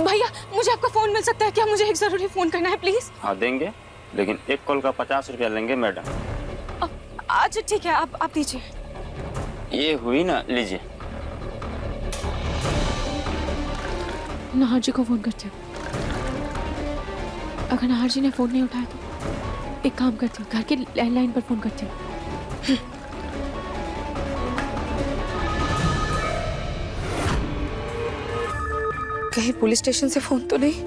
भैया मुझे आपका फोन मिल सकता है क्या? मुझे एक जरूरी फोन करना है प्लीज। हाँ देंगे, लेकिन एक कॉल का 50 रुपया लेंगे मैडम। अच्छा ठीक है, आप दीजिए। ये हुई ना, लीजिए। नाहर जी को फोन करती हूँ। अगर नाहर जी ने फोन नहीं उठाया तो एक काम करती हूँ, घर के लैंडलाइन पर फोन करती हूँ। कहीं पुलिस स्टेशन से फोन तो नहीं?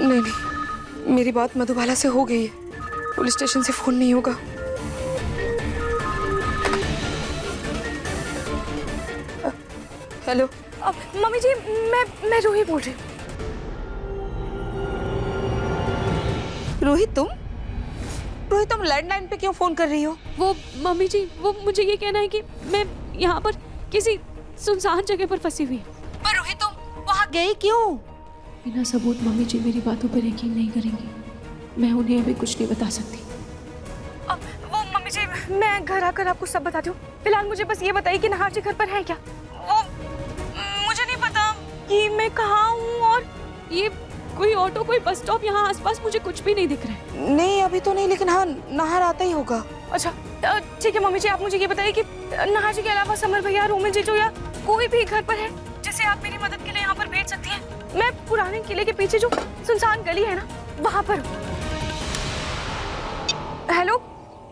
नहीं, मेरी बात मधुबाला से हो गई है, पुलिस स्टेशन से फोन नहीं होगा। हेलो मम्मी जी, मैं रूही बोल रही हूँ। रोहित तुम लैंडलाइन पे क्यों फोन कर रही हो? वो मम्मी जी, वो मुझे ये कहना है कि मैं यहाँ पर किसी सुनसान जगह पर फंसी हुई हूँ। पर रोहित तुम वहाँ गई क्यों? बिना सबूत मम्मी जी मेरी बातों पर यकीन नहीं करेंगी। मैं उन्हें अभी कुछ नहीं बता सकती। वो मम्मी जी, मैं घर आकर आपको सब बताती हूँ। फिलहाल मुझे बस ये बताइए कि नाहर जी घर पर हैं क्या? वो मुझे नहीं पता कि मैं कहाँ हूँ, और ये कोई ऑटो, कोई बस स्टॉप यहाँ आसपास मुझे कुछ भी नहीं दिख रहा है। नहीं अभी तो नहीं, लेकिन हाँ नाहर आता ही होगा। अच्छा ठीक है मम्मी जी, आप मुझे ये बताइए कि नाहर जी के अलावा समर भैया, रोमिल जीजू या कोई भी घर पर है जिसे आप मेरी मदद के लिए यहाँ पर भेज सकती हैं? मैं पुराने किले के पीछे जो सुनसान गली है ना, वहाँ पर। हेलो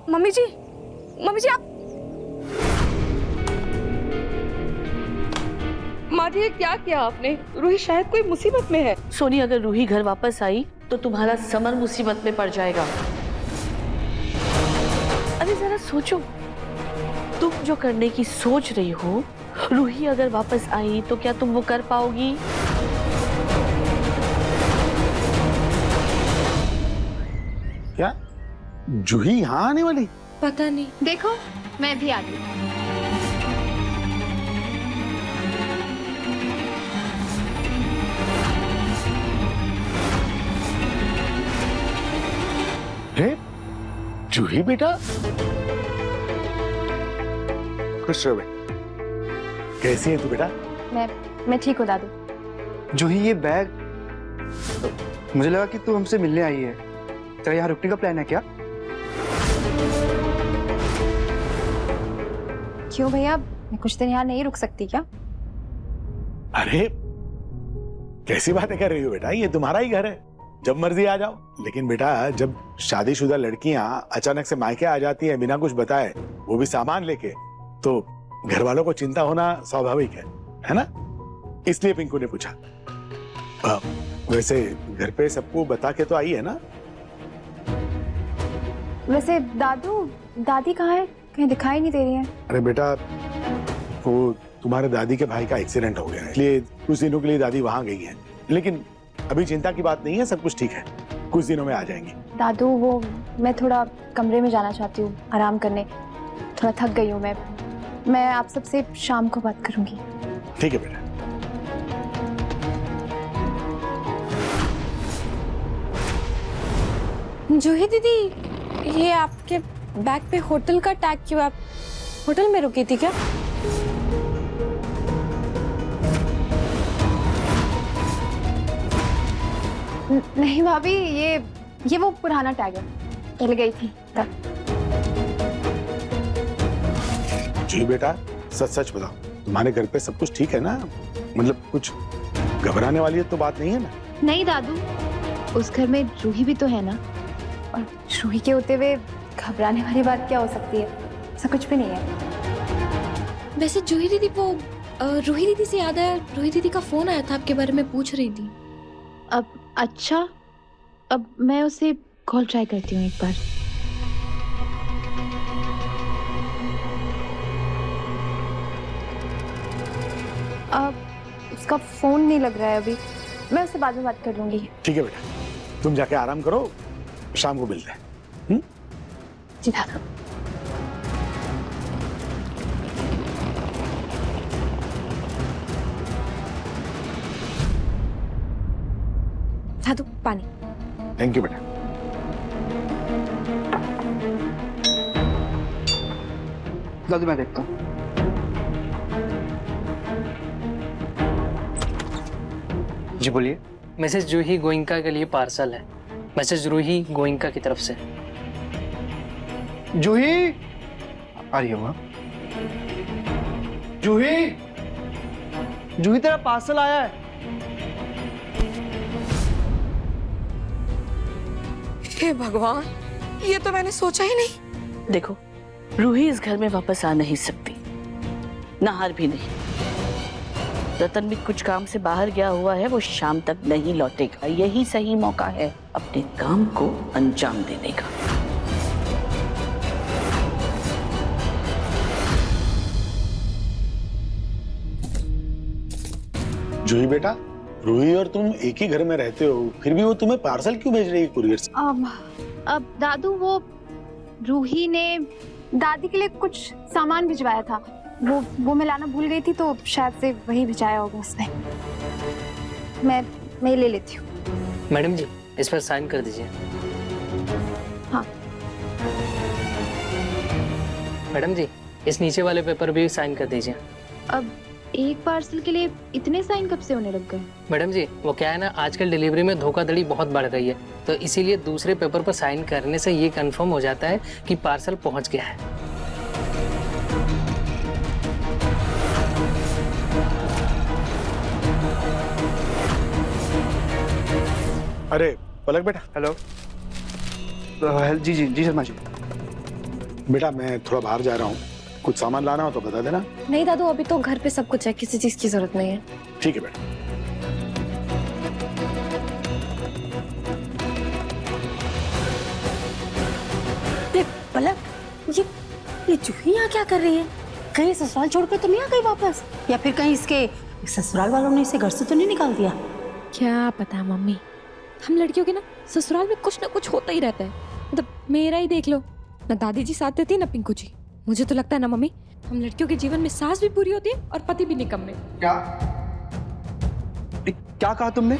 मम्मी जी, आप माँ जी, ये क्या किया आपने? रूही शायद कोई मुसीबत में है। सोनी, अगर रूही घर वापस आई तो तुम्हारा समर मुसीबत में पड़ जाएगा। अरे जरा सोचो, तुम जो करने की सोच रही हो, रूही अगर वापस आई तो क्या तुम वो कर पाओगी? क्या जूही यहाँ आने वाली? पता नहीं। देखो मैं भी आ गई। जूही बेटा, खुश रहो बेटा। कैसी है तू बेटा? मैं ठीक हूँ दादू। जूही, ये बैग, मुझे लगा कि तू हमसे मिलने आई है। तेरा यहाँ रुकने का प्लान है क्या? क्यों भैया, मैं कुछ दिन यहाँ नहीं रुक सकती क्या? अरे कैसी बातें कर रही हो बेटा, ये तुम्हारा ही घर है, जब मर्जी आ जाओ। लेकिन बेटा, जब शादीशुदा लड़कियां अचानक से मायके आ जाती हैं बिना कुछ बताए, वो भी सामान लेके, तो घर वालों को चिंता होना स्वाभाविक है ना? इसलिए पिंकू ने पूछा। वैसे घर पे सबको बता के तो आई है ना? वैसे दादू दादी कहाँ है? कहीं दिखाई नहीं दे रही है। अरे बेटा, वो तुम्हारे दादी के भाई का एक्सीडेंट हो गया है, इसलिए कुछ दिनों के लिए दादी वहां गई है। लेकिन अभी चिंता की बात नहीं है, सब कुछ ठीक है, कुछ दिनों में आ जाएंगी। दादू वो मैं थोड़ा कमरे में जाना चाहती हूँ आराम करने, थोड़ा थक गई हूँ मैं आप सबसे शाम को बात करूंगी। ठीक है बेटा। जूही दीदी, ये आपके बैग पे होटल का टैग क्यों? आप होटल में रुकी थी क्या? नहीं भाभी, ये वो पुराना टैग है, पहले गई थी तब। जी बेटा, सच सच बताओ, तुम्हारे घर पे सब कुछ ठीक है ना? मतलब कुछ घबराने वाली तो बात नहीं है ना? नहीं दादू, उस घर में रूही भी तो है ना, और रूही के होते हुए घबराने वाली बात क्या हो सकती है? ऐसा कुछ भी नहीं है। वैसे जूही दीदी, वो रूही दीदी से याद आया, रूही दीदी का फोन आया था, आपके बारे में पूछ रही थी। अब अच्छा, अब मैं उसे कॉल ट्राई करती हूँ एक बार। अब उसका फोन नहीं लग रहा है अभी, मैं उससे बाद में बात कर लूंगी। ठीक है बेटा, तुम जाके आराम करो, शाम को मिलते हैं। जी दादा। दादू पानी। थैंक यू बेटा। दादू मैं देखता हूँ। जी बोलिए। मिसेस जूही गोइंका के लिए पार्सल है। मिसेस रूही गोइंका की तरफ से। जूही आ रही है वहाँ। जूही, जूही तेरा पार्सल आया है। हे भगवान, ये तो मैंने सोचा ही नहीं। देखो, रूही इस घर में वापस आ नहीं सकती, नाहर भी नहीं। रतन भी कुछ काम से बाहर गया हुआ है, वो शाम तक नहीं लौटेगा। यही सही मौका है अपने काम को अंजाम देने का। जूही बेटा, रूही और तुम एक ही घर में रहते हो, फिर भी वो तुम्हें पार्सल क्यों भेज रही है कुरियर से? अब दादू, वो रूही ने दादी के लिए कुछ सामान भिजवाया था, वो मैं लाना भूल गई थी, तो शायद से वही भिजाया होगा उसने। मैं ले लेती हूँ। मैडम जी, इस पर साइन कर दीजिए। हाँ। मैडम जी, इस नीचे वाले पेपर भी साइन कर दीजिए। अब एक पार्सल के लिए इतने साइन कब से होने लग गए? मैडम जी, वो क्या है ना, आजकल डिलीवरी में धोखाधड़ी बहुत बढ़ गई है, तो इसीलिए दूसरे पेपर पर साइन करने से ये कंफर्म हो जाता है कि पार्सल पहुंच गया है। अरे पलक बेटा। हेलो। जी जी जी शर्मा जी। बेटा मैं थोड़ा बाहर जा रहा हूँ, कुछ सामान लाना हो तो बता देना। नहीं दादू, अभी तो घर पे सब कुछ है, किसी चीज की जरूरत नहीं है। ठीक है बेटा। पलक, ये जूही यहाँ क्या कर रही है? कहीं ससुराल छोड़कर तो नहीं आ गई वापस? या फिर कहीं इसके ससुराल वालों ने इसे घर से तो नहीं निकाल दिया? क्या पता मम्मी, हम लड़कियों के ना ससुराल में कुछ ना कुछ होता ही रहता है। मतलब मेरा ही देख लो, ना दादी जी साथ देती ना पिंकू जी। मुझे तो लगता है ना मम्मी, हम लड़कियों के जीवन में सास भी पूरी होती है और पति भी निकम्मे। क्या कहा तुमने?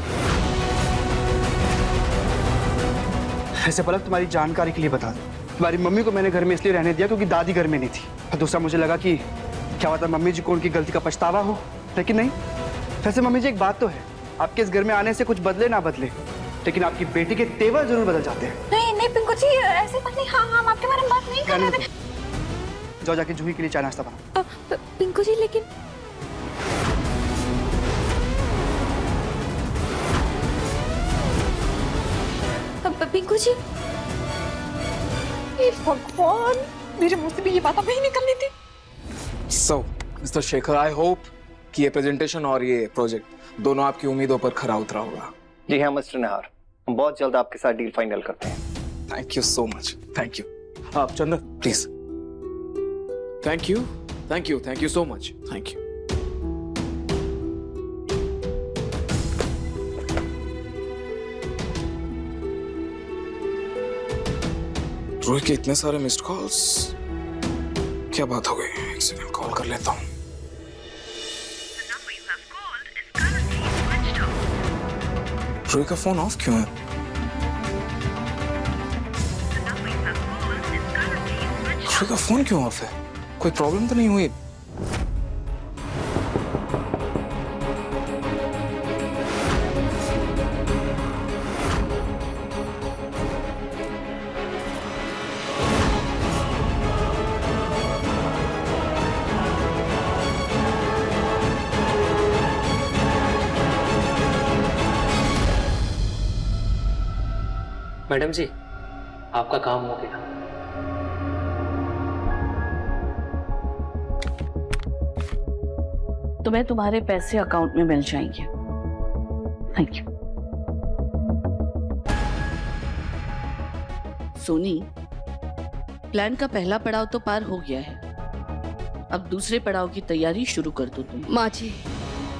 ऐसे पलक, तुम्हारी जानकारी के लिए बता दो, तुम्हारी मम्मी को मैंने घर में इसलिए रहने दिया क्योंकि दादी घर में नहीं थी, और दूसरा मुझे लगा कि क्या पता मम्मी जी को उनकी गलती का पछतावा हो, लेकिन नहीं। वैसे मम्मी जी, एक बात तो है, आपके इस घर में आने से कुछ बदले ना बदले, लेकिन आपकी बेटी के तेवर जरूर बदल जाते हैं। नहीं नहीं पिंकू जी, ऐसे बात नहीं। हाँ, हम आपके बारे में बात नहीं कर रहे थे। जाओ जाके जूही के लिए चाय नाश्ता बनाओ। पिंकू जी, लेकिन पिंकू जी, भगवान, मेरे मुंह से भी ये बात नहीं निकलनी थी। So, mister Shekhar, I hope कि ये प्रेजेंटेशन और ये प्रोजेक्ट दोनों आपकी उम्मीदों पर खरा उतरा होगा। जी हाँ मिस्टर नाहर, हम बहुत जल्द आपके साथ डील फाइनल करते हैं। Thank you so much, thank you. आप Chandan please. Thank you so much, thank you. Rohit के इतने सारे मिस्ड कॉल्स, क्या बात हो गई? एक सेकंड कॉल कर लेता हूँ। रोहित का फोन ऑफ क्यों है? रोहित का फोन क्यों ऑफ है? कोई प्रॉब्लम तो नहीं हुई? मैडम जी, आपका काम हो गया। तुम्हें तुम्हारे पैसे अकाउंट में मिल जाएंगे। Thank you. सोनी, प्लान का पहला पड़ाव तो पार हो गया है, अब दूसरे पड़ाव की तैयारी शुरू कर दो तुम। माँ जी,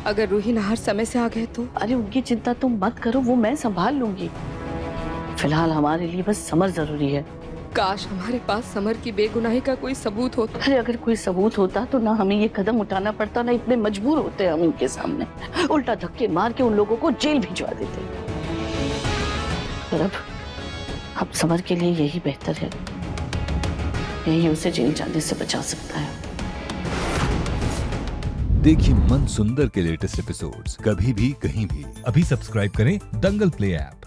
अगर रूही नाहर समय से आ गए तो? अरे उनकी चिंता तुम मत करो, वो मैं संभाल लूंगी। फिलहाल हमारे लिए बस समर जरूरी है। काश हमारे पास समर की बेगुनाही का कोई सबूत होता। अरे अगर कोई सबूत होता तो ना हमें ये कदम उठाना पड़ता, ना इतने मजबूर होते हम इनके सामने। उल्टा धक्के मार के उन लोगों को जेल भिजवा देते। पर अब समर के लिए यही बेहतर है, यही उसे जेल जाने से बचा सकता है। देखिए मन सुंदर के लेटेस्ट एपिसोड्स कभी भी कहीं भी। अभी सब्सक्राइब करें दंगल प्ले ऐप।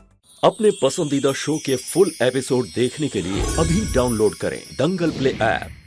अपने पसंदीदा शो के फुल एपिसोड देखने के लिए अभी डाउनलोड करें दंगल प्ले ऐप।